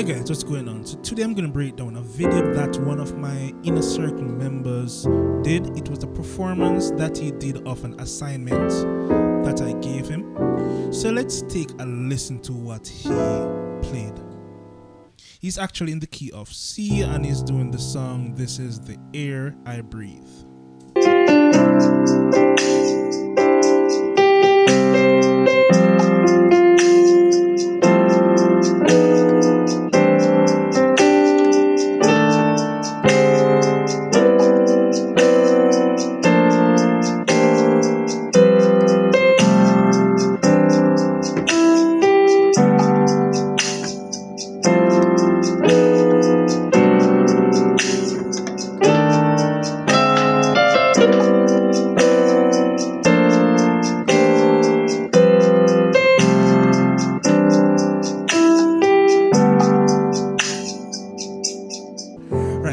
Hey guys, what's going on? So today I'm going to break down a video that one of my inner circle members did. It was a performance that he did of an assignment that I gave him. So let's take a listen to what he played. He's actually in the key of C and he's doing the song "This Is the Air I Breathe."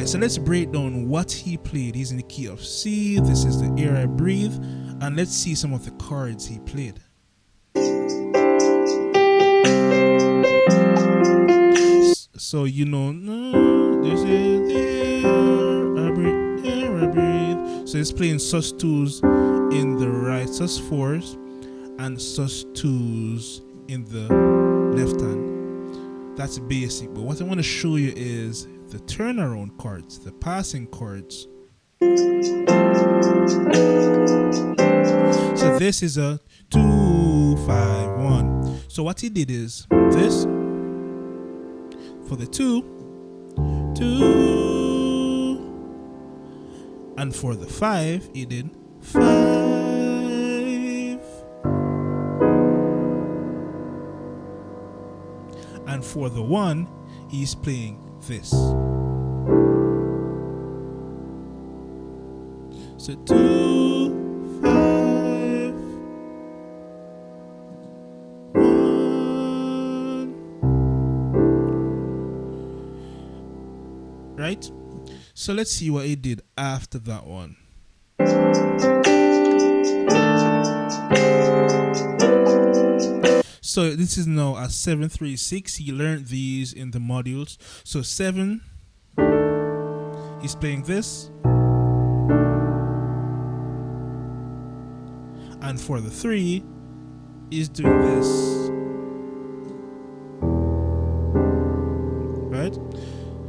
So let's break down what he played. He's in the key of C, this is the air I breathe, and let's see some of the chords he played. So you know, this is the air I breathe. So he's playing sus2s in the right, sus4s, and sus2s in the left hand. That's basic, but what I want to show you is the turnaround chords, the passing chords. So this is a 2-5-1. So what he did is this for the 2, 2, and for the 5 he did 5, and for the 1 he's playing this. So 2, 5, 1. Right? So let's see what he did after that one. So this is now a 7-3-6. He learned these in the modules. So 7, he's playing this. And for the 3, he's doing this. Right?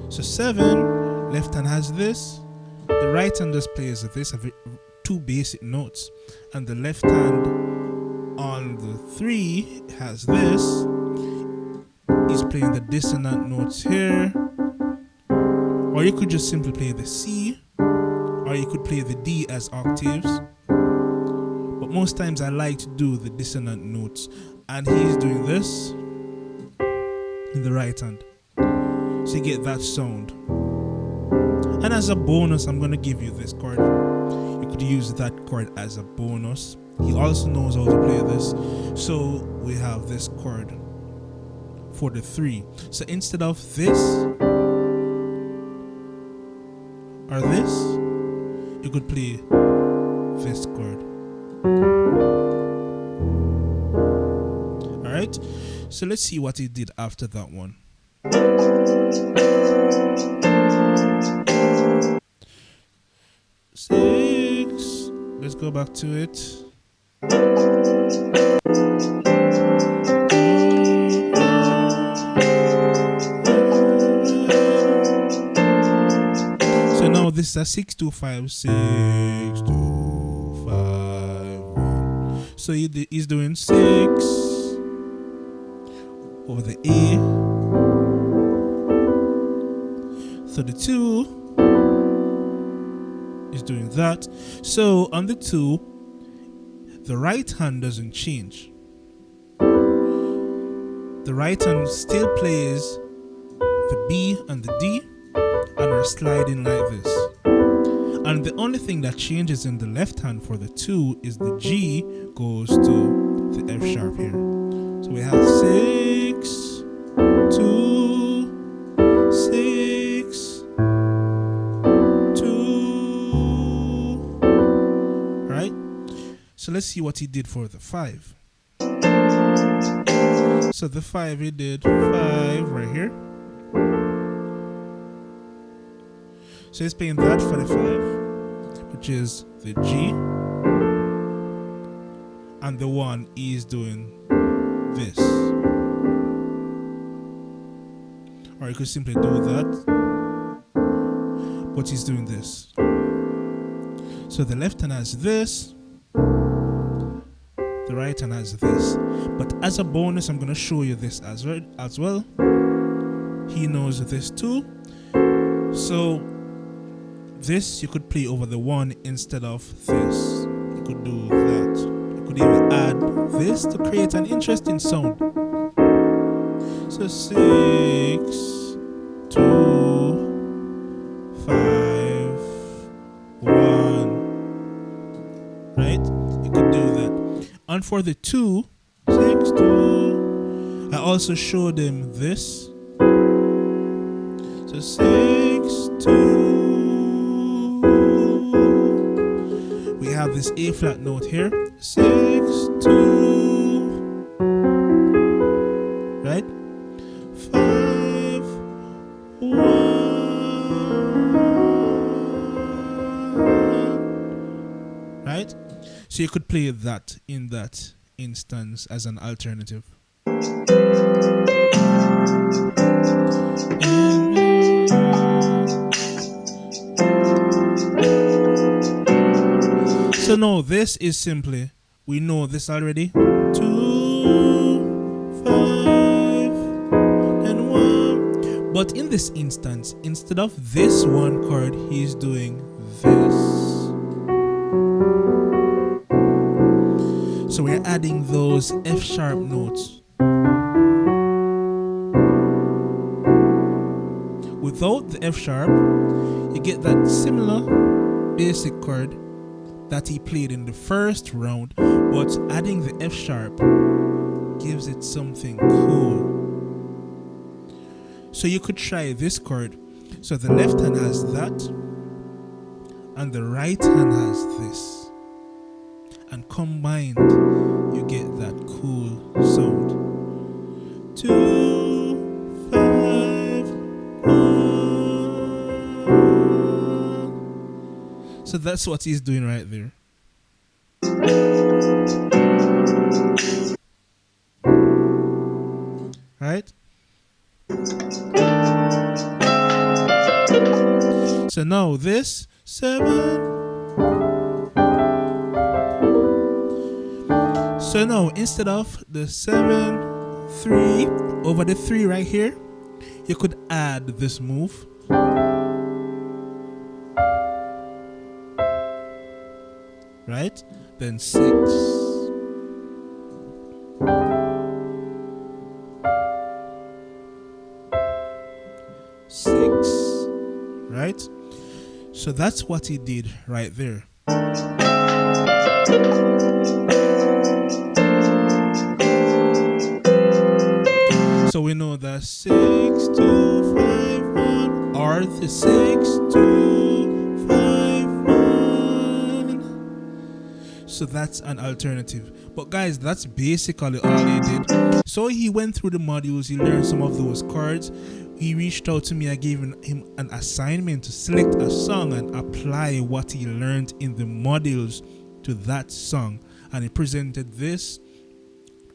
So 7, left hand has this. The right hand just plays this, two basic notes. And the left hand on the 3 has this. He's playing the dissonant notes here. Or you could just simply play the C. Or you could play the D as octaves. But most times I like to do the dissonant notes. And he's doing this in the right hand. So you get that sound. And as a bonus, I'm going to give you this chord. You could use that chord as a bonus. He also knows how to play this. So we have this chord for the 3. So instead of this or this, you could play this chord. Alright, so let's see what he did after that one. Six. Let's go back to it. So now this is a 6-2-5, 6-2-5-1. So he's doing 6 over the A. So the 2 is doing that. So on the 2, the right hand doesn't change. The right hand still plays the B and the D and are sliding like this. And the only thing that changes in the left hand for the 2 is the G goes to the F sharp here. So we have 6, 2, 6, 2. Right? So let's see what he did for the 5. So the 5, he did 5 right here. So he's playing that for the 5, which is the G, and the 1 is doing this. Or you could simply do that, but he's doing this. So the left hand has this, the right hand has this. But as a bonus, I'm going to show you this as well. He knows this too. So this you could play over the 1 instead of this. You could do that. You could even add this to create an interesting sound. So 6, 2, 5, 1. Right? You could do that. And for the 2, 6, 2, I also showed him this. So 6, 2. We have this A flat note here. 6, 2. Right? 5, 1. Right? So you could play that in that instance as an alternative. So now this is simply, we know this already. 2, 5, and 1. But in this instance, instead of this 1 chord, he's doing this. So we're adding those F sharp notes. Without the F sharp, you get that similar basic chord that he played in the first round, but adding the F sharp gives it something cool. So you could try this chord. So the left hand has that, and the right hand has this. And combined, you get that cool sound. 2, 5, 1. So that's what he's doing right there. Right? So now this 7. So now instead of the 7, 3 over the 3 right here, you could add this move. Right? Then 6. Right? So that's what he did right there. So we know that 6, 2, 5, 1, or the 6, 2, 5, 1. So that's an alternative. But guys, that's basically all he did. So he went through the modules, he learned some of those chords. He reached out to me, I gave him an assignment to select a song and apply what he learned in the modules to that song. And he presented this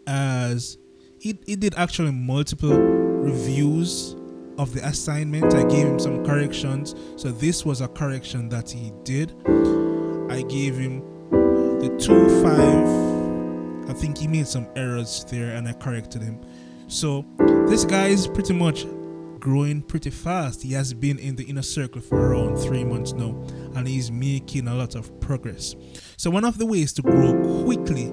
as, he did actually multiple reviews of the assignment. I gave him some corrections. So this was a correction that he did. I gave him the 2, 5. I think he made some errors there and I corrected him. So this guy is pretty much growing pretty fast. He has been in the inner circle for around 3 months now, and he's making a lot of progress. So one of the ways to grow quickly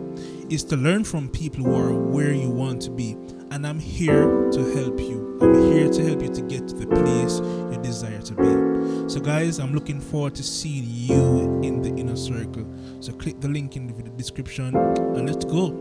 is to learn from people who are where you want to be, and I'm here to help you. I'm here to help you to get to the place you desire to be. So guys, I'm looking forward to seeing you in the inner circle. So click the link in the video description and let's go.